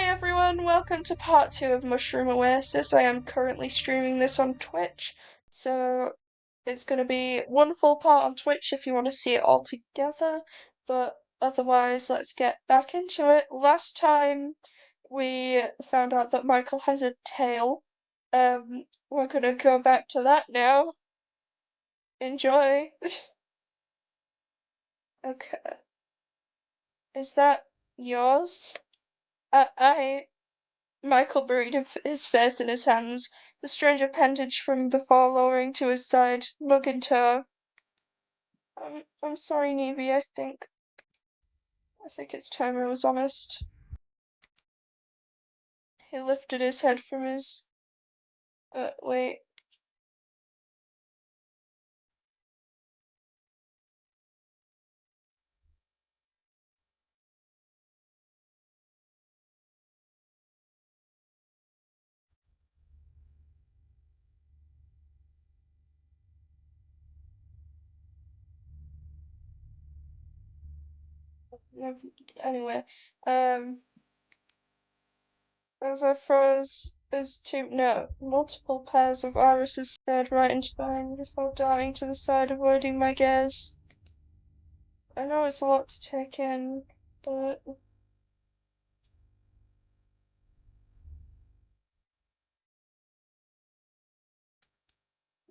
everyone, welcome to part 2 of Mushroom Oasis. I am currently streaming this on Twitch, so it's going to be one full part on Twitch if you want to see it all together, but otherwise, let's get back into it. Last time we found out that Mychael has a tail. We're going to go back to that now. Enjoy. Okay, is that yours? I Mychael buried his face in his hands, the strange appendage from before lowering to his side, mug in tow. I'm sorry, Nevie, I think it's time I was honest. He lifted his head from his, wait. Anyway, um, as I froze as two, no, multiple pairs of irises stared right into mine before darting to the side, avoiding my gaze. I know it's a lot to take in, but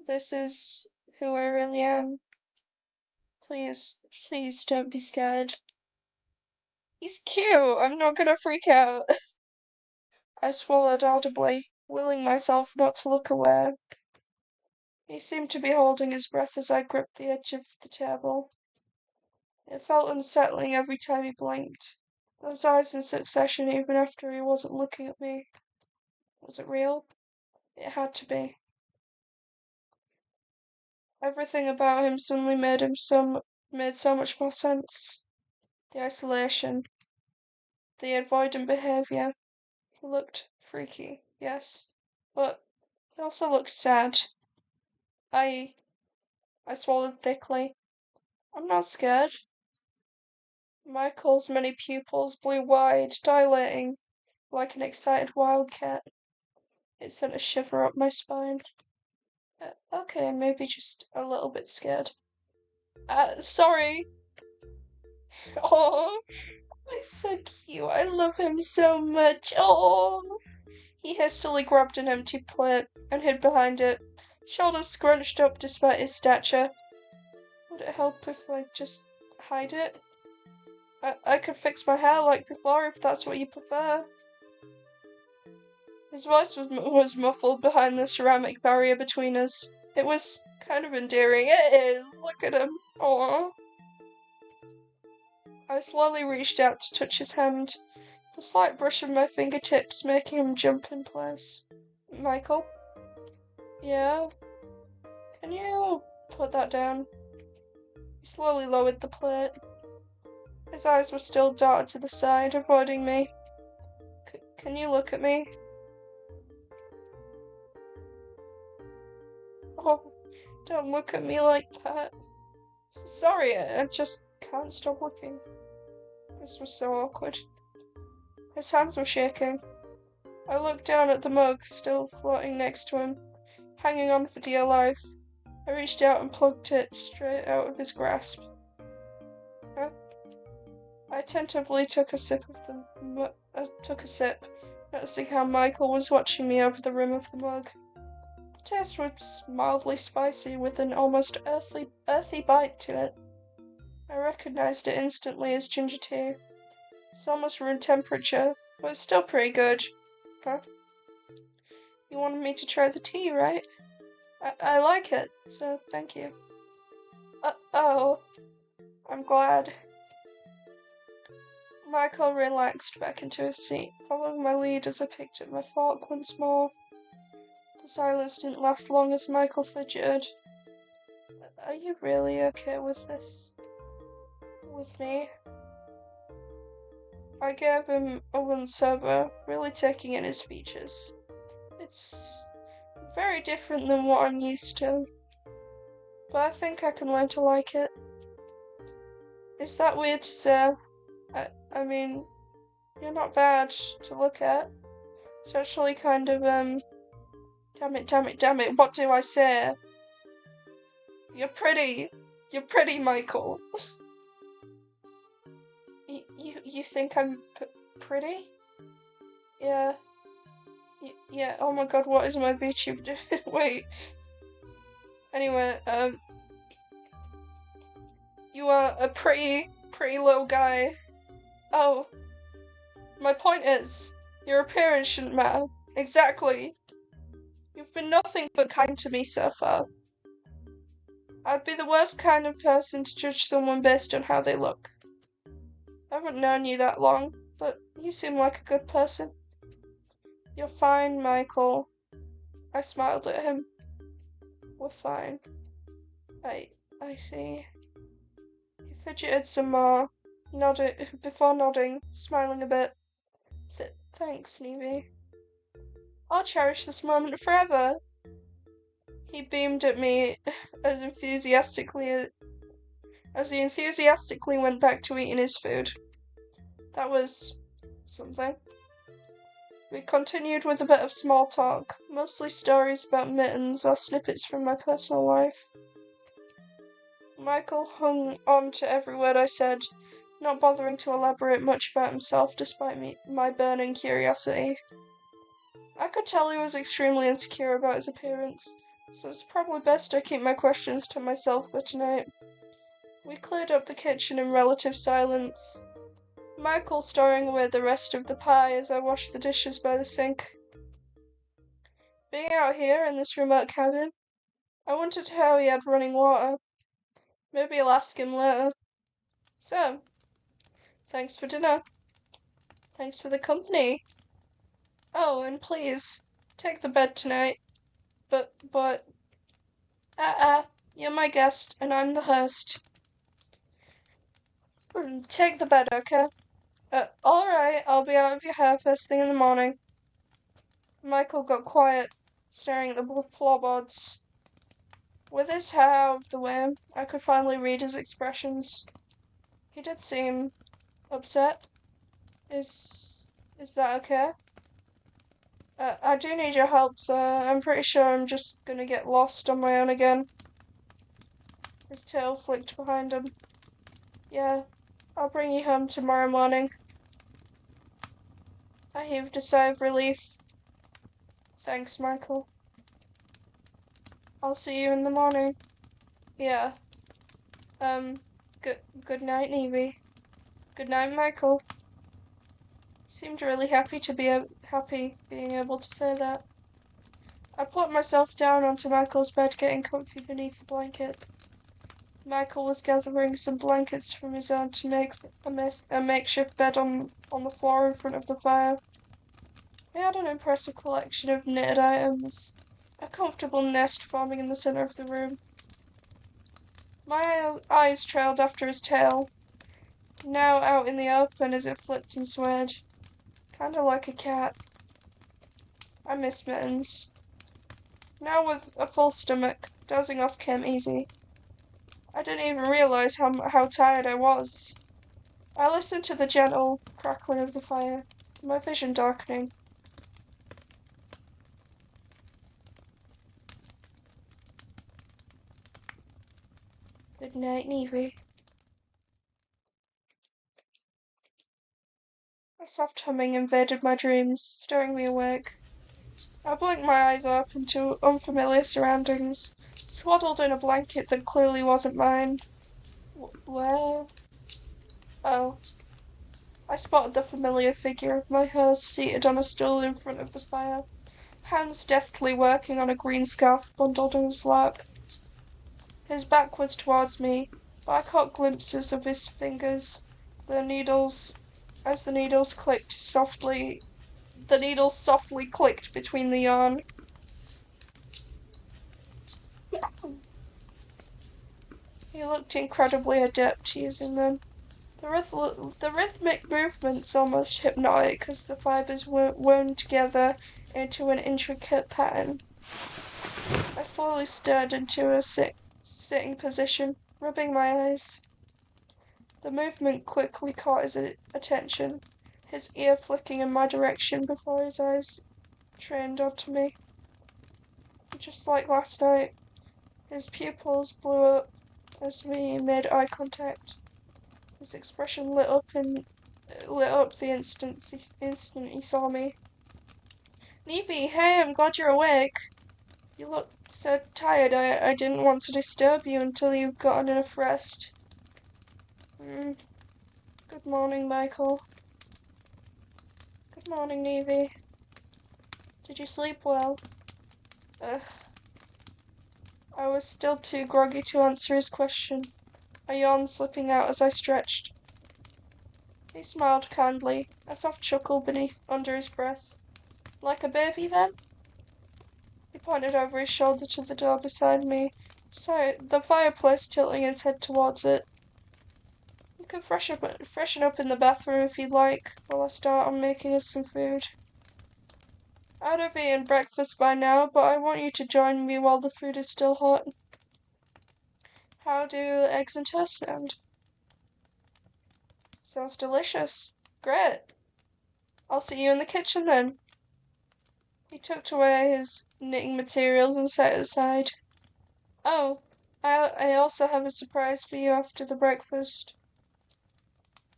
this is who I really am. Please, please don't be scared. He's cute! I'm not gonna freak out. I swallowed audibly, willing myself not to look away. He seemed to be holding his breath as I gripped the edge of the table. It felt unsettling every time he blinked. Those eyes in succession even after he wasn't looking at me. Was it real? It had to be. Everything about him suddenly made so much more sense. The isolation, the avoidant behaviour. He looked freaky, yes, but he also looked sad. I I swallowed thickly. I'm not scared. Mychael's many pupils blew wide, dilating like an excited wildcat. It sent a shiver up my spine. Okay, maybe just a little bit scared. Sorry. Oh, he's so cute. I love him so much. Oh. He hastily grabbed an empty plate and hid behind it, shoulders scrunched up despite his stature. Would it help if I just hide it? I could fix my hair like before if that's what you prefer. His voice was muffled behind the ceramic barrier between us. It was kind of endearing. It is. Look at him. Aww. I slowly reached out to touch his hand, the slight brush of my fingertips making him jump in place. Mychael? Yeah? Can you put that down? He slowly lowered the plate. His eyes were still darted to the side, avoiding me. Can you look at me? Oh, don't look at me like that. Sorry, I just can't stop looking. This was so awkward. His hands were shaking. I looked down at the mug, still floating next to him, hanging on for dear life. I reached out and plucked it straight out of his grasp. I attentively took a sip, noticing how Mychael was watching me over the rim of the mug. The taste was mildly spicy, with an almost earthy bite to it. I recognized it instantly as ginger tea. It's almost room temperature, but it's still pretty good. Huh? You wanted me to try the tea, right? I like it, so thank you. Oh, I'm glad. Mychael relaxed back into his seat, following my lead as I picked up my fork once more. The silence didn't last long as Mychael fidgeted. Are you really okay with this? With me? I gave him a once-over, really taking in his features. It's very different than what I'm used to, but I think I can learn to like it. Is that weird to say? I mean, You're not bad to look at. It's actually kind of, damn it, what do I say? You're pretty. You're pretty, Mychael. You think I'm pretty? Yeah. Yeah, oh my god, what is my VTube doing? Wait. Anyway, you are a pretty little guy. Oh, my point is, your appearance shouldn't matter. Exactly. You've been nothing but kind to me so far. I'd be the worst kind of person to judge someone based on how they look. I haven't known you that long, but you seem like a good person. You're fine, Mychael. I smiled at him. We're fine. I see. He fidgeted some more, before nodding, smiling a bit. Thanks, Nevie. I'll cherish this moment forever. He beamed at me as he enthusiastically went back to eating his food. That was something. We continued with a bit of small talk, mostly stories about mittens or snippets from my personal life. Mychael hung on to every word I said, not bothering to elaborate much about himself despite my burning curiosity. I could tell he was extremely insecure about his appearance, so it's probably best I keep my questions to myself for tonight. We cleared up the kitchen in relative silence, Mychael storing away the rest of the pie as I washed the dishes by the sink. Being out here in this remote cabin, I wondered how he had running water. Maybe I'll ask him later. So, thanks for dinner. Thanks for the company. Oh, and please, take the bed tonight. But, you're my guest, and I'm the host. Take the bed, okay? Alright, I'll be out of your hair first thing in the morning. Mychael got quiet, staring at the floorboards. With his hair out of the way, I could finally read his expressions. He did seem upset. Is that okay? I do need your help, sir. I'm pretty sure I'm just gonna get lost on my own again. His tail flicked behind him. Yeah, I'll bring you home tomorrow morning. I heaved a sigh of relief. Thanks, Mychael. I'll see you in the morning. Yeah. Good night, Nevie. Good night, Mychael. Seemed really happy being able to say that. I plopped myself down onto Mychael's bed, getting comfy beneath the blanket. Mychael was gathering some blankets from his own to make a makeshift bed on the floor in front of the fire. He had an impressive collection of knitted items, a comfortable nest forming in the center of the room. My eyes trailed after his tail, now out in the open as it flipped and swayed. Kinda like a cat. I miss mittens. Now with a full stomach, dozing off came easy. I didn't even realize how tired I was. I listened to the gentle crackling of the fire, my vision darkening. Good night, Nevie. A soft humming invaded my dreams, stirring me awake. I blinked my eyes up into unfamiliar surroundings, swaddled in a blanket that clearly wasn't mine. Where? Oh. I spotted the familiar figure of my host seated on a stool in front of the fire, hands deftly working on a green scarf bundled in his lap. His back was towards me, but I caught glimpses of his fingers, the needles softly clicked between the yarn. He looked incredibly adept using them. The rhythmic movements almost hypnotic as the fibers were woven together into an intricate pattern. I slowly stirred into a sitting position, rubbing my eyes. The movement quickly caught his attention. his ear flicking in my direction before his eyes trained onto me. Just like last night, his pupils blew up as we made eye contact. His expression lit up the instant he saw me. Nevie, hey, I'm glad you're awake. You look so tired. I didn't want to disturb you until you've gotten enough rest. Good morning, Mychael. Good morning, Nevie. Did you sleep well? Ugh. I was still too groggy to answer his question, a yawn slipping out as I stretched. He smiled kindly, a soft chuckle under his breath. Like a baby, then? He pointed over his shoulder to the door beside me, the fireplace, tilting his head towards it. You can freshen up in the bathroom if you'd like, while I start on making us some food. I'd have eaten breakfast by now, but I want you to join me while the food is still hot. How do eggs and toast sound? Sounds delicious. Great. I'll see you in the kitchen then. He tucked away his knitting materials and set it aside. Oh, I also have a surprise for you after the breakfast.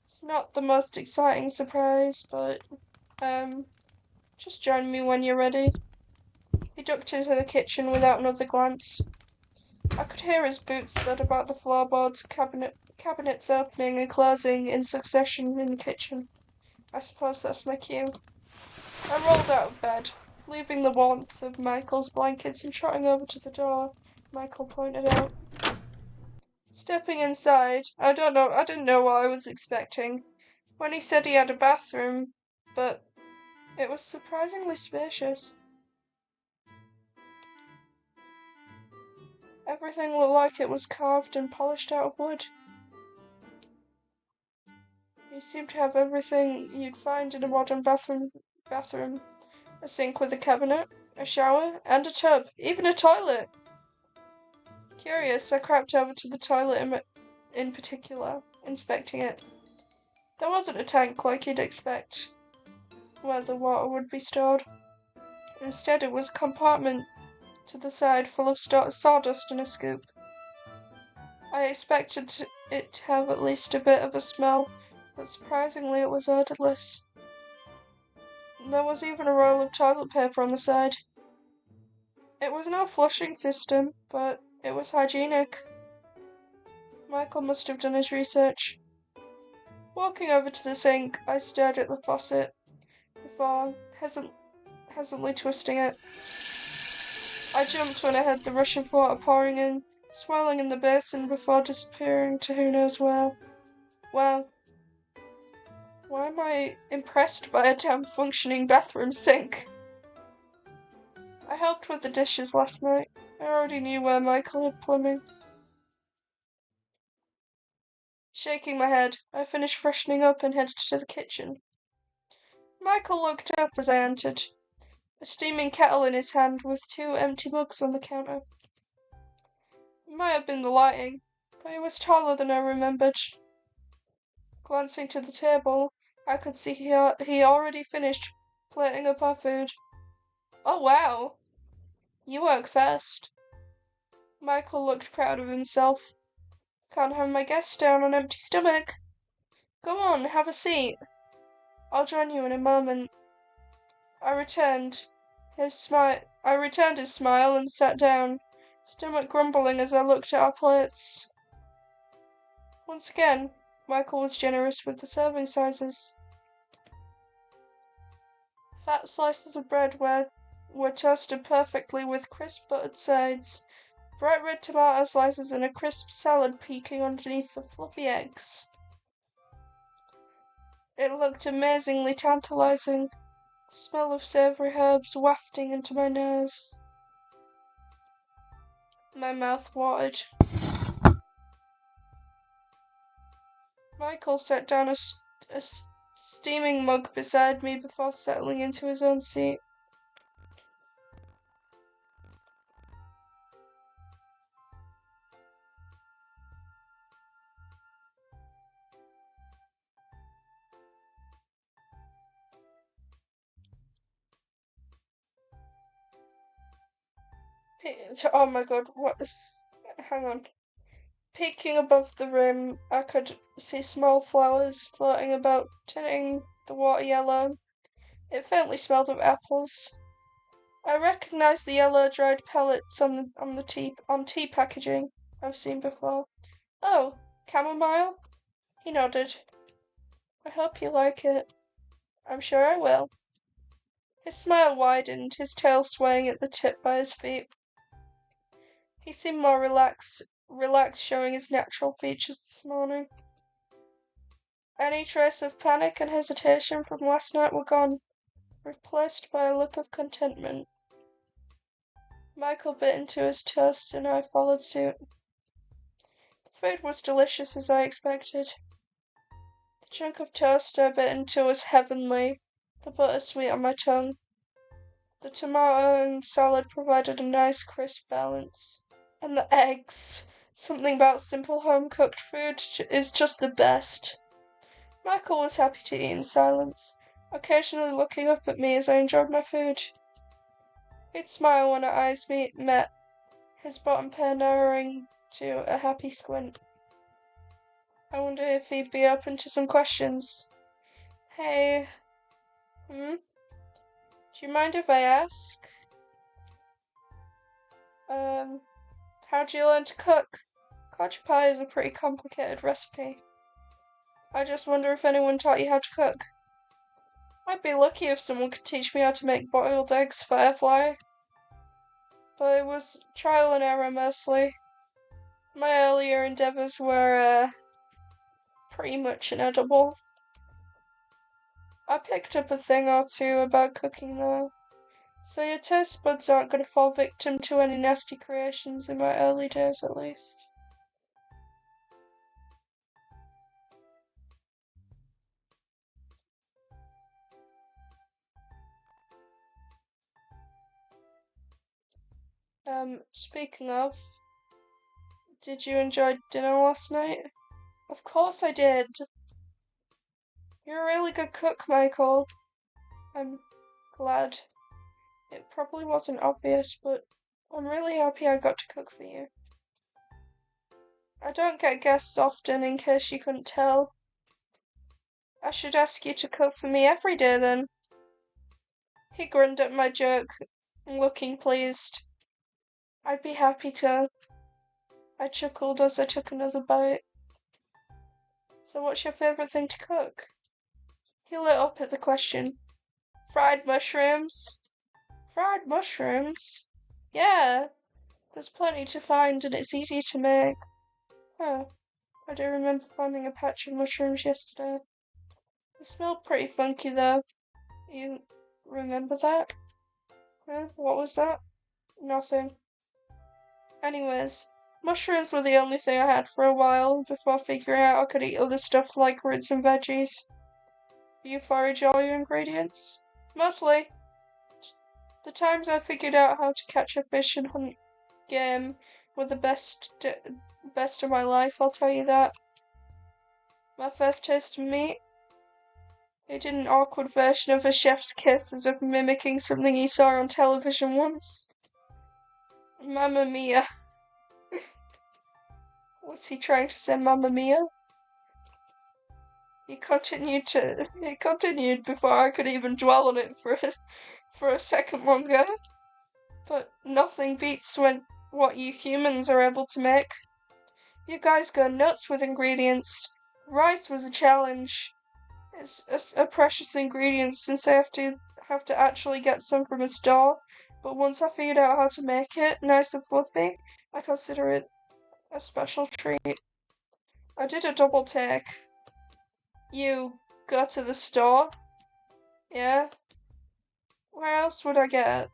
It's not the most exciting surprise, but, just join me when you're ready. He ducked into the kitchen without another glance. I could hear his boots thud about the floorboards, cabinets opening and closing in succession in the kitchen. I suppose that's my cue. I rolled out of bed, leaving the warmth of Mychael's blankets and trotting over to the door Mychael pointed out. Stepping inside, I didn't know what I was expecting when he said he had a bathroom, but it was surprisingly spacious. Everything looked like it was carved and polished out of wood. He seemed to have everything you'd find in a modern bathroom. A sink with a cabinet, a shower, and a tub, even a toilet. Curious, I crept over to the toilet in particular, inspecting it. There wasn't a tank like you'd expect, where the water would be stored. Instead, it was a compartment to the side full of sawdust and a scoop. I expected it to have at least a bit of a smell, but surprisingly it was odorless. There was even a roll of toilet paper on the side. It was no flushing system, but it was hygienic. Mychael must have done his research. Walking over to the sink, I stared at the faucet before hesitantly twisting it. I jumped when I heard the rush of water pouring in, swirling in the basin before disappearing to who knows where. Wow. Why am I impressed by a damn functioning bathroom sink? I helped with the dishes last night. I already knew where Mychael had plumbing. Shaking my head, I finished freshening up and headed to the kitchen. Mychael looked up as I entered, a steaming kettle in his hand with 2 empty mugs on the counter. It might have been the lighting, but he was taller than I remembered. Glancing to the table, I could see he already finished plating up our food. Oh wow! You work fast. Mychael looked proud of himself. Can't have my guests down on empty stomach. Go on, have a seat. I'll join you in a moment. I returned his smile and sat down, stomach grumbling as I looked at our plates. Once again, Mychael was generous with the serving sizes. Fat slices of bread were toasted perfectly with crisp buttered sides, bright red tomato slices and a crisp salad peeking underneath the fluffy eggs. It looked amazingly tantalizing, the smell of savoury herbs wafting into my nose. My mouth watered. Mychael set down a steaming mug beside me before settling into his own seat. Oh my god, what? Hang on. Peeking above the rim, I could see small flowers floating about, tinting the water yellow. It faintly smelled of apples. I recognised the yellow dried pellets on tea packaging I've seen before. Oh, chamomile? He nodded. I hope you like it. I'm sure I will. His smile widened, his tail swaying at the tip by his feet. He seemed more relaxed, showing his natural features this morning. Any trace of panic and hesitation from last night were gone, replaced by a look of contentment. Mychael bit into his toast and I followed suit. The food was delicious as I expected. The chunk of toast I bit into was heavenly, the butter sweet on my tongue. The tomato and salad provided a nice crisp balance. And the eggs. Something about simple home-cooked food is just the best. Mychael was happy to eat in silence, occasionally looking up at me as I enjoyed my food. He'd smile when our eyes met, his bottom pair narrowing to a happy squint. I wonder if he'd be open to some questions. Hey, do you mind if I ask? How'd you learn to cook? Codger pie is a pretty complicated recipe. I just wonder if anyone taught you how to cook. I'd be lucky if someone could teach me how to make boiled eggs firefly. But it was trial and error mostly. My earlier endeavours were, pretty much inedible. I picked up a thing or two about cooking though, so your taste buds aren't going to fall victim to any nasty creations in my early days at least. Speaking of, did you enjoy dinner last night? Of course I did. You're a really good cook, Mychael. I'm glad. It probably wasn't obvious, but I'm really happy I got to cook for you. I don't get guests often, in case you couldn't tell. I should ask you to cook for me every day then. He grinned at my joke, looking pleased. I'd be happy to. I chuckled as I took another bite. So what's your favourite thing to cook? He lit up at the question. Fried mushrooms. Fried mushrooms? Yeah, there's plenty to find and it's easy to make. Huh, I do remember finding a patch of mushrooms yesterday. They smelled pretty funky though. You remember that? Huh? What was that? Nothing. Anyways, mushrooms were the only thing I had for a while before figuring out I could eat other stuff like roots and veggies. Do you forage all your ingredients? Mostly. The times I figured out how to catch a fish and hunt game were the best of my life, I'll tell you that. My first taste of meat, it did an awkward version of a chef's kiss as if mimicking something he saw on television once. Mamma mia. Was he trying to say Mamma Mia? He continued before I could even dwell on it for a second longer. But nothing beats what you humans are able to make. You guys go nuts with ingredients. Rice was a challenge. It's a precious ingredient since I have to actually get some from a store. But once I figured out how to make it nice and fluffy, I consider it a special treat. I did a double take. You go to the store? Yeah? Where else would I get it?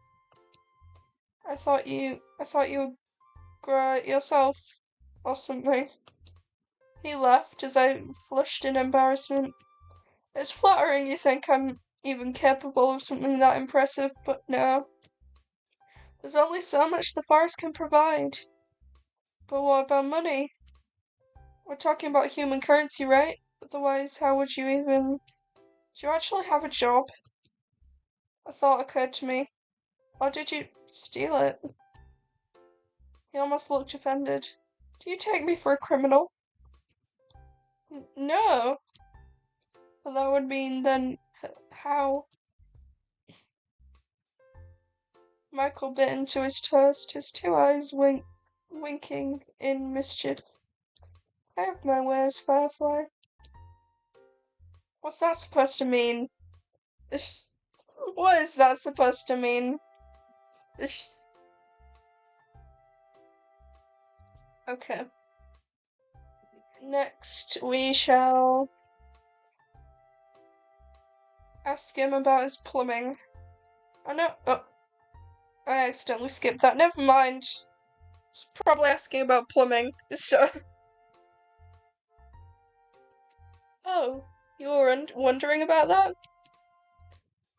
I thought you would grow it yourself or something. He laughed as I flushed in embarrassment. It's flattering you think I'm even capable of something that impressive, but no. There's only so much the forest can provide. But what about money? We're talking about human currency, right? Otherwise, how would you even... Do you actually have a job? A thought occurred to me. Or did you steal it? He almost looked offended. Do you take me for a criminal? No. But that would mean then how? Mychael bit into his toast, his two eyes winking in mischief. I have my ways, Firefly. What's that supposed to mean? What is that supposed to mean? Okay. Next, we shall ask him about his plumbing. I know. Oh, I accidentally skipped that. Never mind. He's probably asking about plumbing. So. Oh, you were wondering about that?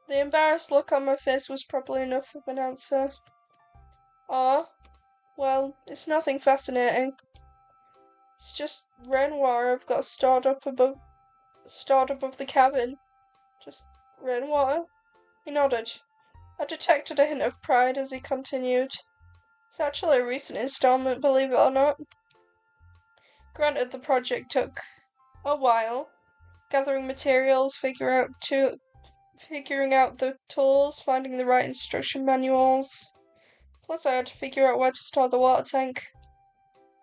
The embarrassed look on my face was probably enough of an answer. Ah, well, it's nothing fascinating. It's just rainwater I've got stored above the cabin. Just rainwater. He nodded. I detected a hint of pride as he continued. It's actually a recent installment, believe it or not. Granted, the project took a while. Gathering materials, figuring out the tools, finding the right instruction manuals. Plus, I had to figure out where to store the water tank.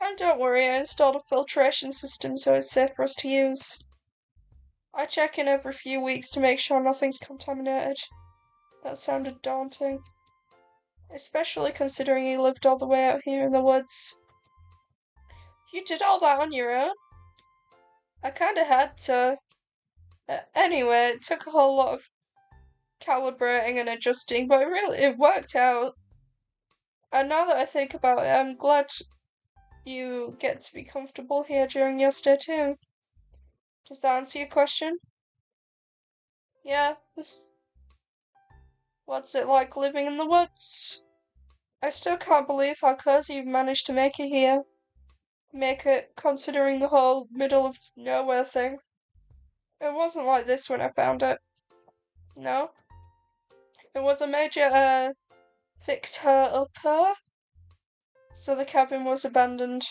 And don't worry, I installed a filtration system so it's safe for us to use. I check in every few weeks to make sure nothing's contaminated. That sounded daunting. Especially considering he lived all the way out here in the woods. You did all that on your own? I kinda had to. Anyway, it took a whole lot of calibrating and adjusting, but it worked out. And now that I think about it, I'm glad you get to be comfortable here during your stay too. Does that answer your question? Yeah. What's it like living in the woods? I still can't believe how cozy you've managed to make it here. Make it, considering the whole middle of nowhere thing. It wasn't like this when I found it. No? It was a major, fix her upper. So the cabin was abandoned.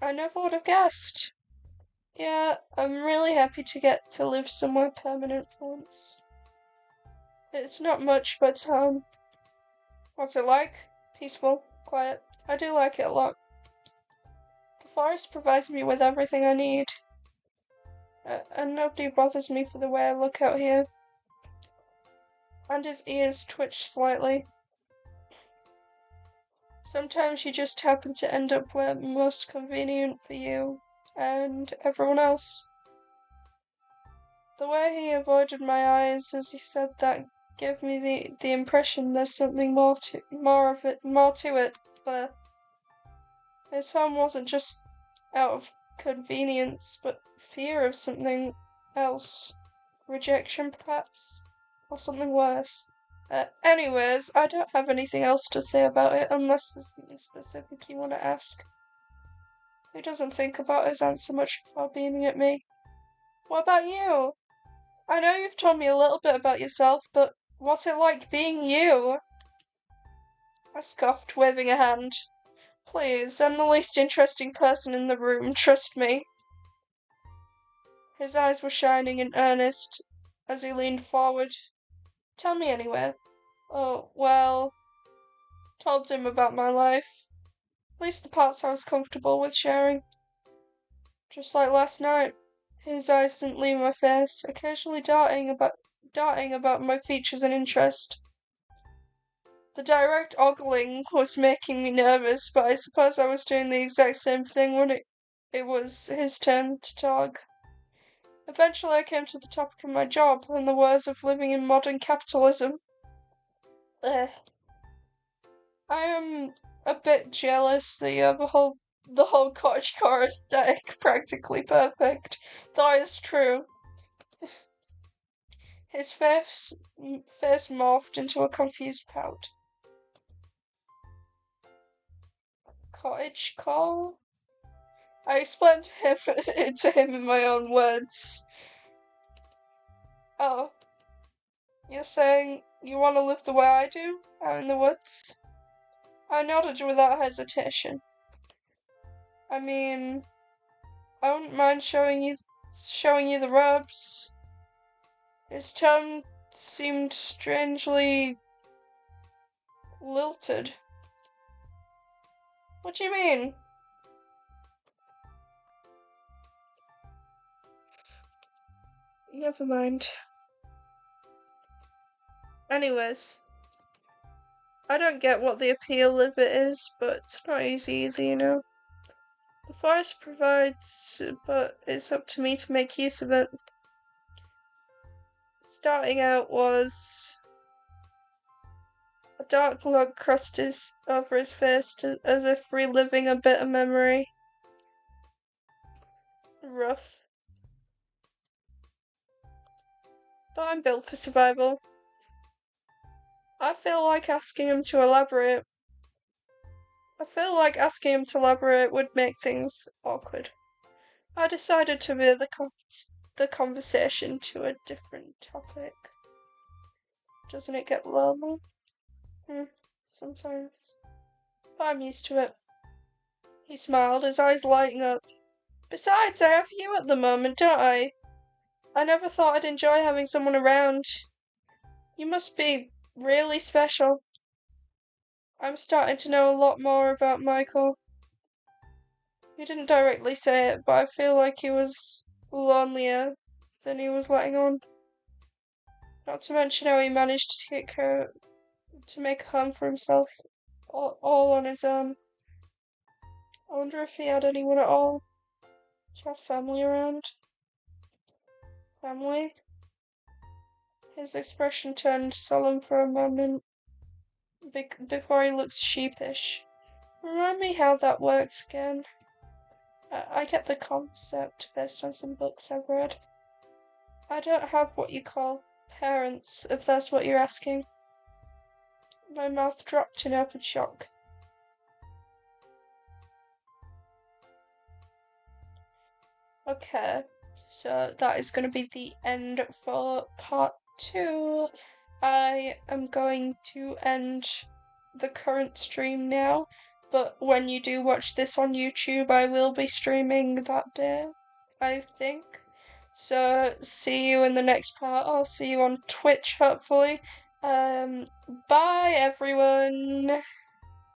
I never would have guessed. Yeah, I'm really happy to get to live somewhere permanent for once. It's not much, but, what's it like? Peaceful, quiet. I do like it a lot. The forest provides me with everything I need. And nobody bothers me for the way I look out here. And his ears twitch slightly. Sometimes you just happen to end up where most convenient for you and everyone else. The way he avoided my eyes as he said that gave me the impression there's something more to it. But his home wasn't just out of convenience, but fear of something else. Rejection, perhaps? Or something worse. Anyways, I don't have anything else to say about it unless there's something specific you want to ask. He doesn't think about his answer much before beaming at me. What about you? I know you've told me a little bit about yourself, but what's it like being you? I scoffed, waving a hand. Please, I'm the least interesting person in the room, trust me. His eyes were shining in earnest as he leaned forward. Tell me anyway. Oh, well, told him about my life. At least the parts I was comfortable with sharing. Just like last night. His eyes didn't leave my face, occasionally darting about my features and interest. The direct ogling was making me nervous, but I suppose I was doing the exact same thing when it was his turn to talk. Eventually I came to the topic of my job and the woes of living in modern capitalism. I am a bit jealous that you have the whole cottagecore aesthetic practically perfect. That is true. His face morphed into a confused pout. Cottage call? I explained it to him in my own words. Oh, you're saying you want to live the way I do, out in the woods? I nodded without hesitation. I mean, I wouldn't mind showing you the ropes. His tone seemed strangely lilted. What do you mean? Never mind. Anyways, I don't get what the appeal of it is, but it's not easy either, you know. The forest provides, but it's up to me to make use of it. Starting out was a dark look crossed over his face as if reliving a bitter memory. Rough. But I'm built for survival. I feel like asking him to elaborate would make things awkward. I decided to veer the conversation to a different topic. Doesn't it get lonely? Sometimes. But I'm used to it. He smiled, his eyes lighting up. Besides, I have you at the moment, don't I? I never thought I'd enjoy having someone around. You must be really special. I'm starting to know a lot more about Mychael. He didn't directly say it, but I feel like he was lonelier than he was letting on. Not to mention how he managed to make a home for himself, all on his own. I wonder if he had anyone at all. Did you have family around? Family? His expression turned solemn for a moment before he looked sheepish. Remind me how that works again. I get the concept based on some books I've read. I don't have what you call parents, if that's what you're asking. My mouth dropped in open shock. Okay, so that is going to be the end for part 2. I am going to end the current stream now, but when you do watch this on YouTube, I will be streaming that day, I think. So, see you in the next part. I'll see you on Twitch, hopefully. Bye, everyone!